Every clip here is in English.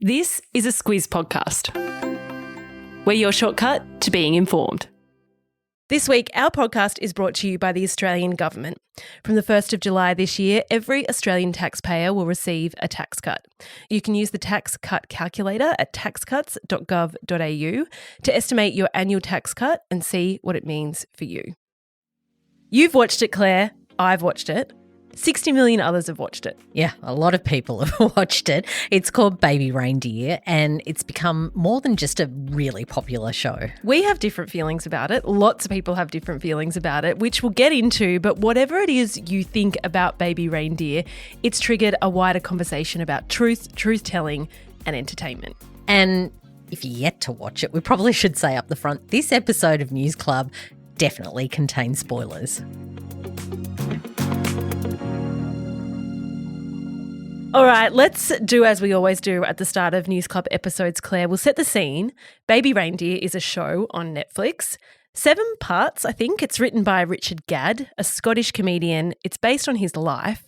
This is a Squiz podcast. We're your shortcut to being informed. This week, our podcast is brought to you by the Australian Government. From the 1st of July this year, every Australian taxpayer will receive a tax cut. You can use the tax cut calculator at taxcuts.gov.au to estimate your annual tax cut and see what it means for you. You've watched it, Claire. I've watched it. 60 million others have watched it. Yeah, a lot of people have watched it. It's called Baby Reindeer and it's become more than just a really popular show. We have different feelings about it. Lots of people have different feelings about it, which we'll get into. But whatever it is you think about Baby Reindeer, it's triggered a wider conversation about truth-telling and entertainment. And if you're yet to watch it, we probably should say up the front, this episode of News Club definitely contains spoilers. All right, let's do as we always do at the start of News Club episodes, Claire. We'll set the scene. Baby Reindeer is a show on Netflix. 7 parts, I think. It's written by Richard Gadd, a Scottish comedian. It's based on his life.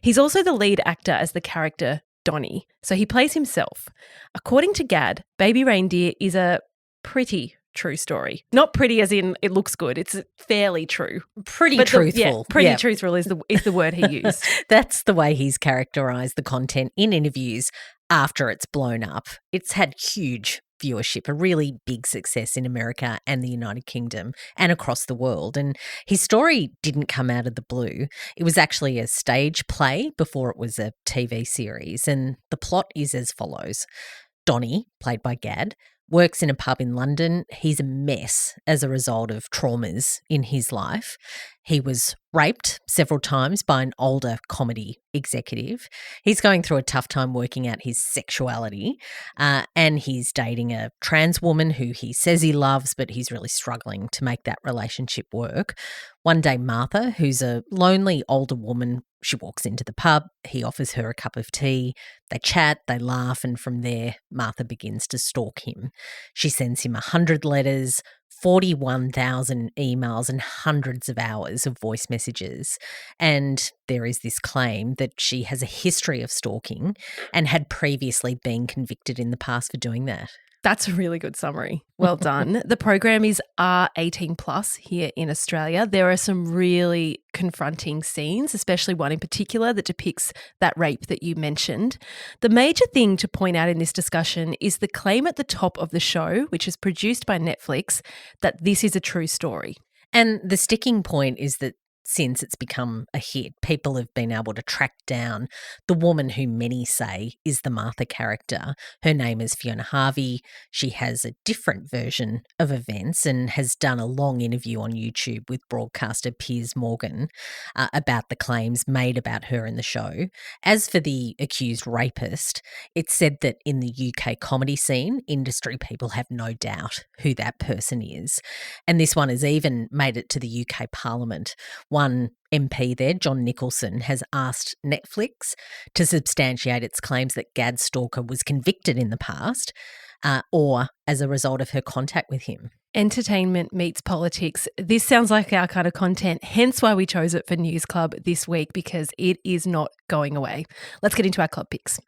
He's also the lead actor as the character Donnie, so he plays himself. According to Gadd, Baby Reindeer is a pretty true story. Not pretty as in it looks good. It's fairly true. Pretty truthful. Truthful is the word he used. That's the way he's characterised the content in interviews after it's blown up. It's had huge viewership, a really big success in America and the United Kingdom and across the world. And his story didn't come out of the blue. It was actually a stage play before it was a TV series. And the plot is as follows. Donnie, played by Gadd, works in a pub in London. He's a mess as a result of traumas in his life. He was raped several times by an older comedy executive. He's going through a tough time working out his sexuality, and he's dating a trans woman who he says he loves, but he's really struggling to make that relationship work. One day, Martha, who's a lonely older woman, she walks into the pub. He offers her a cup of tea. They chat, they laugh, and from there, Martha begins to stalk him. She sends him 100 letters, 41,000 emails and hundreds of hours of voice messages. And there is this claim that she has a history of stalking and had previously been convicted in the past for doing that. That's a really good summary. Well done. The program is R18 plus here in Australia. There are some really confronting scenes, especially one in particular that depicts that rape that you mentioned. The major thing to point out in this discussion is the claim at the top of the show, which is produced by Netflix, that this is a true story. And the sticking point is that since it's become a hit, people have been able to track down the woman who many say is the Martha character. Her name is Fiona Harvey. She has a different version of events and has done a long interview on YouTube with broadcaster Piers Morgan about the claims made about her in the show. As for the accused rapist, it's said that in the UK comedy scene, industry people have no doubt who that person is. And this one has even made it to the UK Parliament. One MP there, John Nicholson, has asked Netflix to substantiate its claims that Gadd's stalker was convicted in the past or as a result of her contact with him. Entertainment meets politics. This sounds like our kind of content, hence why we chose it for News Club this week, because it is not going away. Let's get into our club picks.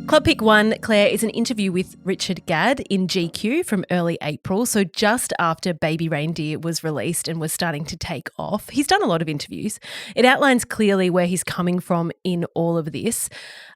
Club pick 1, Claire, is an interview with Richard Gadd in GQ from early April, so just after Baby Reindeer was released and was starting to take off. He's done a lot of interviews. It outlines clearly where he's coming from in all of this.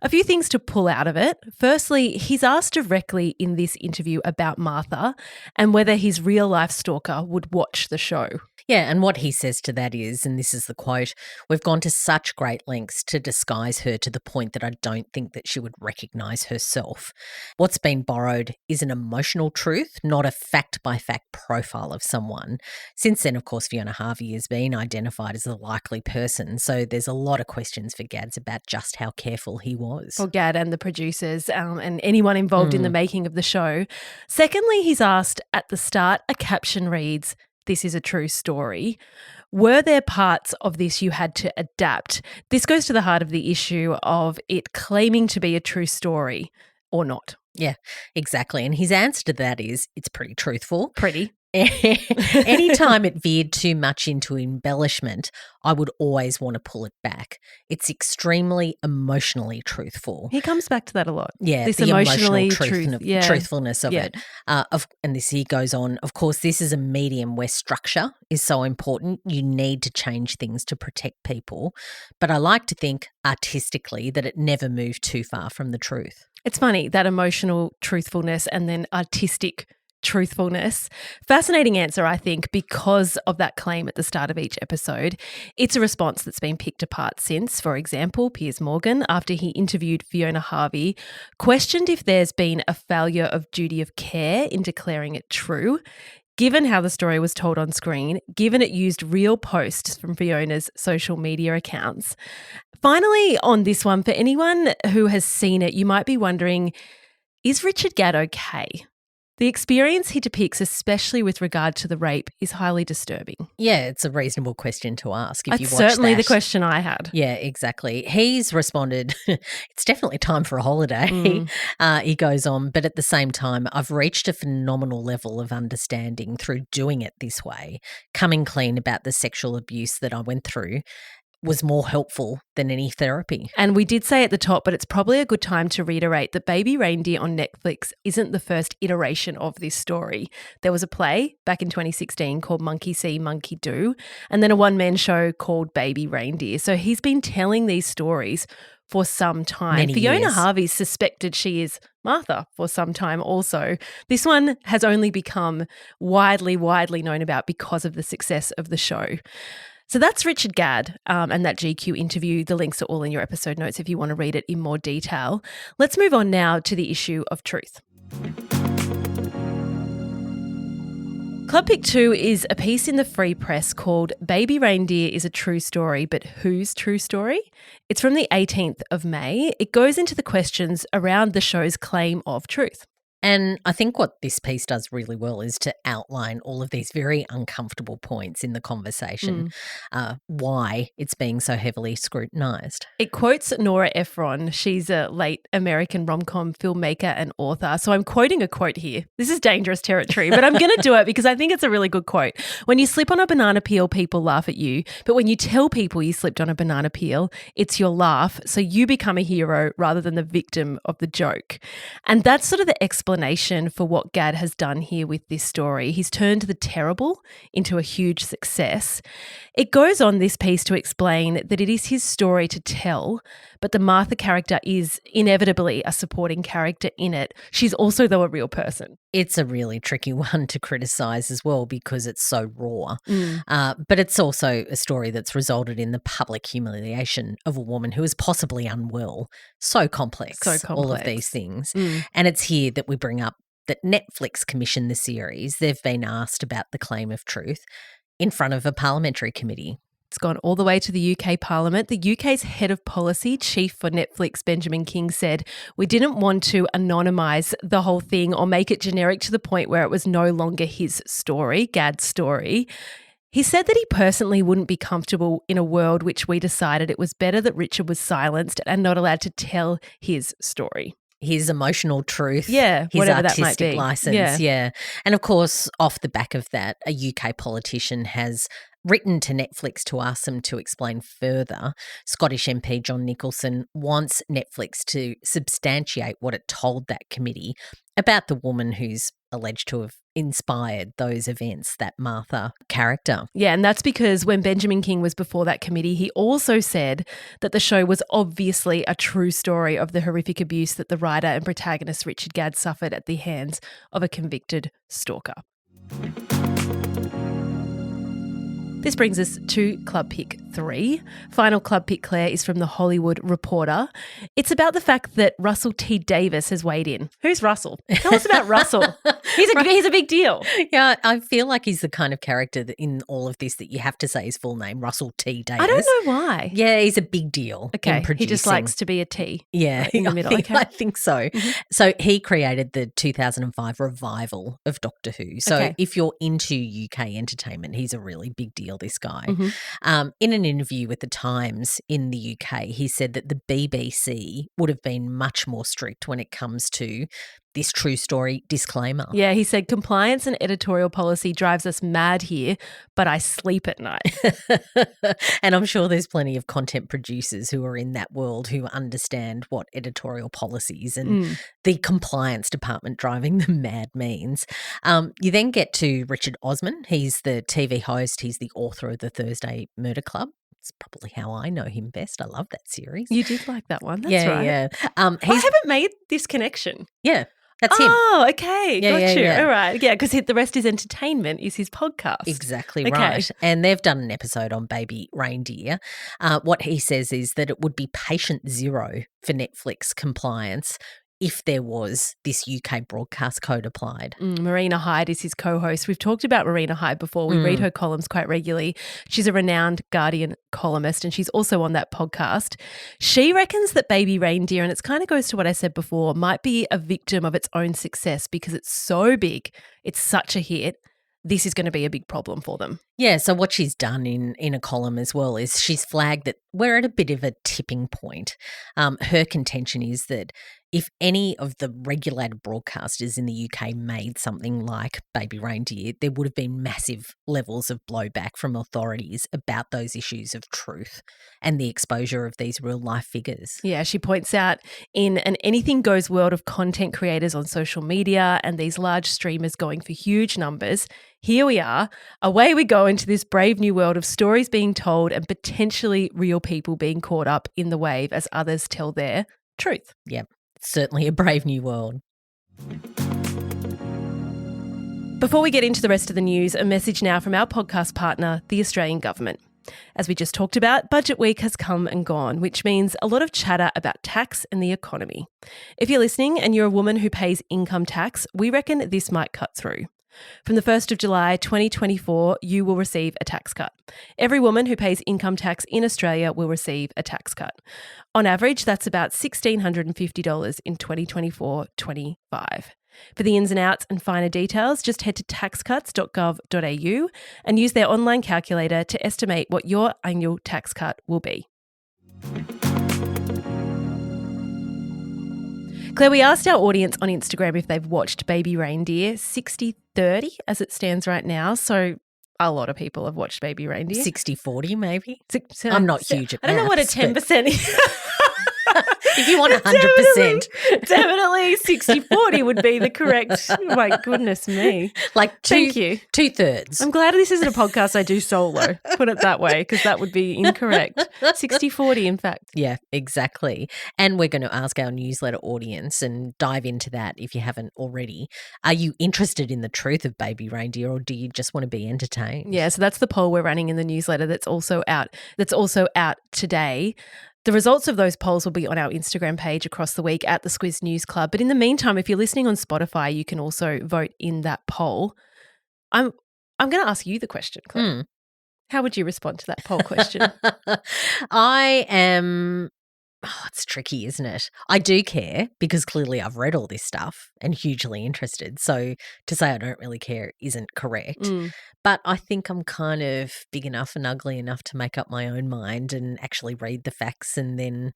A few things to pull out of it. Firstly, he's asked directly in this interview about Martha and whether his real-life stalker would watch the show. Yeah, and what he says to that is, and this is the quote, "We've gone to such great lengths to disguise her to the point that I don't think that she would recognise herself. What's been borrowed is an emotional truth, not a fact-by-fact profile of someone." Since then, of course, Fiona Harvey has been identified as a likely person, so there's a lot of questions for Gads about just how careful he was. For Gadd and the producers and anyone involved in the making of the show. Secondly, he's asked at the start, a caption reads, "This is a true story." Were there parts of this you had to adapt? This goes to the heart of the issue of it claiming to be a true story or not. Yeah, exactly. And his answer to that is it's pretty truthful. Pretty. Anytime it veered too much into embellishment, I would always want to pull it back. It's extremely emotionally truthful. He comes back to that a lot. Yeah, This the emotional yeah. truthfulness of it. And this he goes on, of course, this is a medium where structure is so important. You need to change things to protect people. But I like to think artistically that it never moved too far from the truth. It's funny, that emotional truthfulness and then artistic truthfulness. Fascinating answer, I think, because of that claim at the start of each episode. It's a response that's been picked apart since. For example, Piers Morgan, after he interviewed Fiona Harvey, questioned if there's been a failure of duty of care in declaring it true. Given how the story was told on screen, given it used real posts from Fiona's social media accounts. Finally, on this one, for anyone who has seen it, you might be wondering, is Richard Gadd okay? The experience he depicts, especially with regard to the rape, is highly disturbing. Yeah, it's a reasonable question to ask if you watch that. Certainly the question I had. Yeah, exactly. He's responded, it's definitely time for a holiday. He goes on, but at the same time, I've reached a phenomenal level of understanding through doing it this way. Coming clean about the sexual abuse that I went through was more helpful than any therapy. And we did say at the top, but it's probably a good time to reiterate that Baby Reindeer on Netflix isn't the first iteration of this story. There was a play back in 2016 called Monkey See, Monkey Do, and then a one-man show called Baby Reindeer. So he's been telling these stories for some time. Many Fiona years. Harvey suspected she is Martha for some time also. This one has only become widely known about because of the success of the show. So that's Richard Gadd and that GQ interview. The links are all in your episode notes if you want to read it in more detail. Let's move on now to the issue of truth. Club Pick 2 is a piece in the Free Press called Baby Reindeer is a True Story, but Whose True Story? It's from the 18th of May. It goes into the questions around the show's claim of truth. And I think what this piece does really well is to outline all of these very uncomfortable points in the conversation, why it's being so heavily scrutinised. It quotes Nora Ephron. She's a late American rom-com filmmaker and author. So I'm quoting a quote here. This is dangerous territory, but I'm going to do it because I think it's a really good quote. When you slip on a banana peel, people laugh at you. But when you tell people you slipped on a banana peel, it's your laugh. So you become a hero rather than the victim of the joke. And that's sort of the explanation for what Gadd has done here with this story. He's turned the terrible into a huge success. It goes on, this piece, to explain that it is his story to tell, but the Martha character is inevitably a supporting character in it. She's also, though, a real person. It's a really tricky one to criticise as well because it's so raw. But it's also a story that's resulted in the public humiliation of a woman who is possibly unwell. So complex. All of these things. And it's here that we bring up that Netflix commissioned the series. They've been asked about the claim of truth in front of a parliamentary committee. It's gone all the way to the UK Parliament. The UK's head of policy, chief for Netflix, Benjamin King, said, "We didn't want to anonymise the whole thing or make it generic to the point where it was no longer his story, Gadd's story." He said that he personally wouldn't be comfortable in a world which we decided it was better that Richard was silenced and not allowed to tell his story. His emotional truth, his whatever that might be. artistic license, And of course, off the back of that, a UK politician has written to Netflix to ask them to explain further. Scottish MP John Nicholson wants Netflix to substantiate what it told that committee about the woman who's alleged to have inspired those events, that Martha character. Yeah, and that's because when Benjamin King was before that committee, he also said that the show was obviously a true story of the horrific abuse that the writer and protagonist Richard Gadd suffered at the hands of a convicted stalker. This brings us to Club Pick 3. Final Club Pick, Claire, is from The Hollywood Reporter. It's about the fact that Russell T Davies has weighed in. Who's Russell? Tell us about Russell. He's a big deal. Yeah, I feel like he's the kind of character that in all of this that you have to say his full name, Russell T Davies. I don't know why. Yeah, he's a big deal. Okay, in producing. He just likes to be a T. Yeah, in the middle. I think so. Mm-hmm. So he created the 2005 revival of Doctor Who. So if you're into UK entertainment, he's a really big deal, this guy. Mm-hmm. In an interview with The Times in the UK, he said that the BBC would have been much more strict when it comes to this true story disclaimer. Yeah, he said, compliance and editorial policy drives us mad here, but I sleep at night. And I'm sure there's plenty of content producers who are in that world who understand what editorial policies and the compliance department driving them mad means. You then get to Richard Osman. He's the TV host. He's the author of the Thursday Murder Club. It's probably how I know him best. I love that series. You did like that one. That's right. Yeah. I haven't made this connection. Yeah. That's him. Oh, okay. Yeah, Got you. yeah. All right. Yeah, because the rest is entertainment is his podcast. Exactly right. And they've done an episode on Baby Reindeer. What he says is that it would be patient zero for Netflix compliance if there was this UK broadcast code applied. Marina Hyde is his co-host. We've talked about Marina Hyde before. We read her columns quite regularly. She's a renowned Guardian columnist and she's also on that podcast. She reckons that Baby Reindeer, and it kind of goes to what I said before, might be a victim of its own success because it's so big, it's such a hit. This is going to be a big problem for them. Yeah, so what she's done in a column as well is she's flagged that we're at a bit of a tipping point. Her contention is that if any of the regulated broadcasters in the UK made something like Baby Reindeer, there would have been massive levels of blowback from authorities about those issues of truth and the exposure of these real life figures. Yeah, she points out in an anything goes world of content creators on social media and these large streamers going for huge numbers, here we are, away we go into this brave new world of stories being told and potentially real people being caught up in the wave as others tell their truth. Yep, certainly a brave new world. Before we get into the rest of the news, a message now from our podcast partner, the Australian Government. As we just talked about, budget week has come and gone, which means a lot of chatter about tax and the economy. If you're listening and you're a woman who pays income tax, we reckon this might cut through. From the 1st of July 2024, you will receive a tax cut. Every woman who pays income tax in Australia will receive a tax cut. On average, that's about $1,650 in 2024-25. For the ins and outs and finer details, just head to taxcuts.gov.au and use their online calculator to estimate what your annual tax cut will be. Claire, we asked our audience on Instagram if they've watched Baby Reindeer, 60-30 as it stands right now. So a lot of people have watched Baby Reindeer. 60-40 maybe? I'm not huge at I don't know what a 10% is. If you want 100%. Definitely 60-40 would be the correct. Oh my goodness me. Like Thank you. 2/3. I'm glad this isn't a podcast I do solo, put it that way, because that would be incorrect. 60-40 in fact. Yeah, exactly. And we're going to ask our newsletter audience and dive into that if you haven't already. Are you interested in the truth of Baby Reindeer or do you just want to be entertained? Yeah, so that's the poll we're running in the newsletter that's also out today. The results of those polls will be on our Instagram page across the week at the Squiz News Club. But in the meantime, if you're listening on Spotify, you can also vote in that poll. I'm going to ask you the question, Claire. How would you respond to that poll question? It's tricky, isn't it? I do care because clearly I've read all this stuff and hugely interested. So to say I don't really care isn't correct. But I think I'm kind of big enough and ugly enough to make up my own mind and actually read the facts and then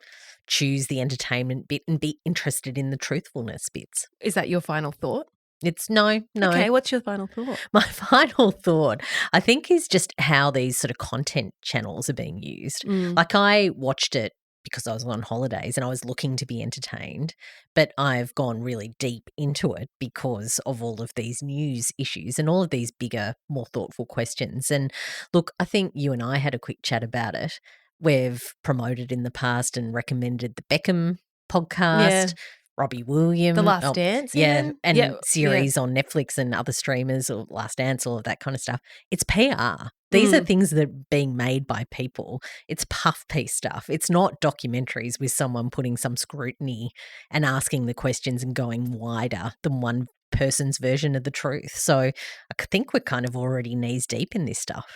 choose the entertainment bit and be interested in the truthfulness bits. Is that your final thought? It's no. Okay, what's your final thought? My final thought, I think, is just how these sort of content channels are being used. Like I watched it because I was on holidays and I was looking to be entertained, but I've gone really deep into it because of all of these news issues and all of these bigger, more thoughtful questions. And look, I think you and I had a quick chat about it. We've promoted in the past and recommended the Beckham podcast, Robbie Williams. The Last Dance. Yeah, and series on Netflix and other streamers or Last Dance, all of that kind of stuff. It's PR. These are things that are being made by people. It's puff piece stuff. It's not documentaries with someone putting some scrutiny and asking the questions and going wider than one person's version of the truth. So I think we're kind of already knees deep in this stuff.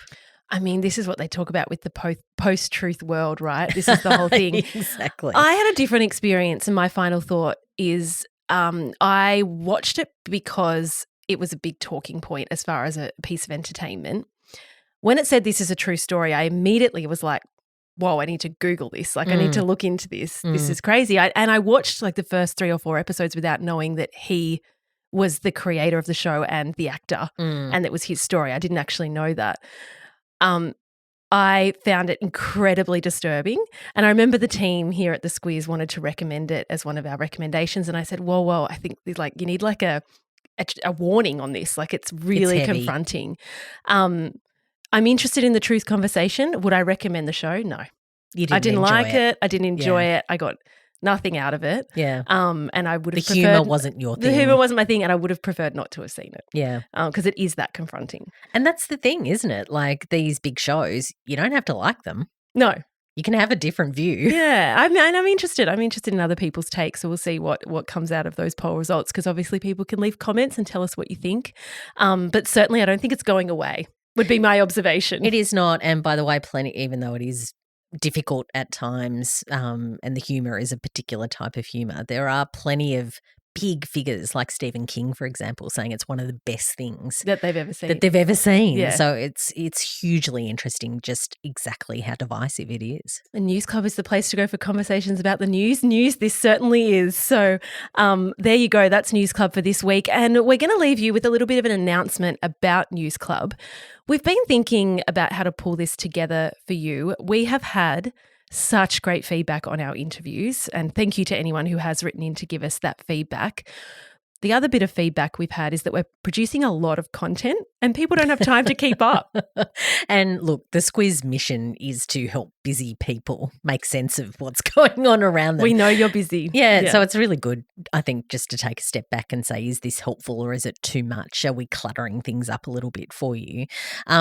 I mean, this is what they talk about with the post-truth world, right? This is the whole thing. Exactly. I had a different experience and my final thought is I watched it because it was a big talking point as far as a piece of entertainment. When it said this is a true story, I immediately was like, whoa, I need to Google this. Like, I need to look into this. This is crazy. I watched like the first 3 or 4 episodes without knowing that he was the creator of the show and the actor, and it was his story. I didn't actually know that. I found it incredibly disturbing. And I remember the team here at the Squiz wanted to recommend it as one of our recommendations. And I said, whoa, I think like you need like a warning on this. Like it's really confronting. I'm interested in the truth conversation. Would I recommend the show? No. I didn't like it. I didn't enjoy it. I got nothing out of it. Yeah. And I would have preferred. The humour wasn't your thing. The humour wasn't my thing, and I would have preferred not to have seen it. Yeah. Because it is that confronting. And that's the thing, isn't it? Like these big shows, you don't have to like them. No. You can have a different view. Yeah. I'm interested. I'm interested in other people's takes, so we'll see what comes out of those poll results, because obviously people can leave comments and tell us what you think. But certainly I don't think it's going away, would be my observation. It is not. And by the way, even though it is difficult at times, and the humour is a particular type of humour, there are plenty of big figures like Stephen King, for example, saying it's one of the best things that they've ever seen. Yeah. So it's hugely interesting just exactly how divisive it is. The News Club is the place to go for conversations about the news. This certainly is. So there you go. That's News Club for this week. And we're going to leave you with a little bit of an announcement about News Club. We've been thinking about how to pull this together for you. We have had such great feedback on our interviews, and thank you to anyone who has written in to give us that feedback. The other bit of feedback we've had is that we're producing a lot of content and people don't have time to keep up. And look, the Squiz mission is to help busy people make sense of what's going on around them. We know you're busy. Yeah, so it's really good, I think, just to take a step back and say, is this helpful or is it too much? Are we cluttering things up a little bit for you?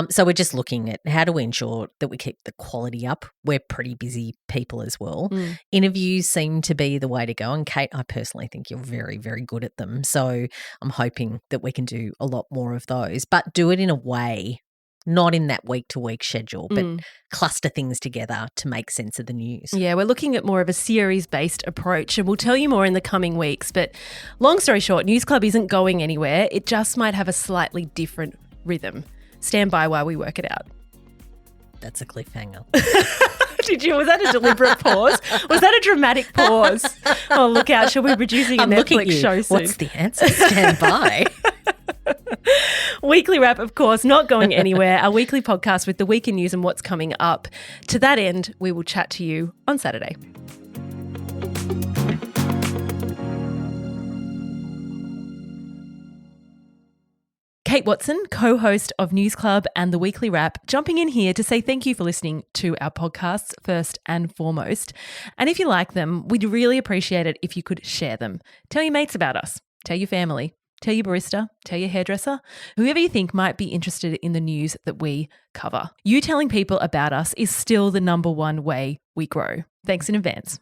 So we're just looking at how do we ensure that we keep the quality up. We're pretty busy people as well. Interviews seem to be the way to go. And Kate, I personally think you're very, very good at them. So I'm hoping that we can do a lot more of those, but do it in a way, not in that week-to-week schedule, but cluster things together to make sense of the news. Yeah, we're looking at more of a series-based approach, and we'll tell you more in the coming weeks. But long story short, News Club isn't going anywhere. It just might have a slightly different rhythm. Stand by while we work it out. That's a cliffhanger. Was that a deliberate pause? Was that a dramatic pause? Oh, look out. Shall we be producing a Netflix show soon? What's the answer? Stand by. Weekly Wrap, of course, not going anywhere. Our weekly podcast with the week in news and what's coming up. To that end, we will chat to you on Saturday. Kate Watson, co-host of News Club and The Weekly Wrap, jumping in here to say thank you for listening to our podcasts first and foremost. And if you like them, we'd really appreciate it if you could share them. Tell your mates about us. Tell your family. Tell your barista. Tell your hairdresser. Whoever you think might be interested in the news that we cover. You telling people about us is still the number one way we grow. Thanks in advance.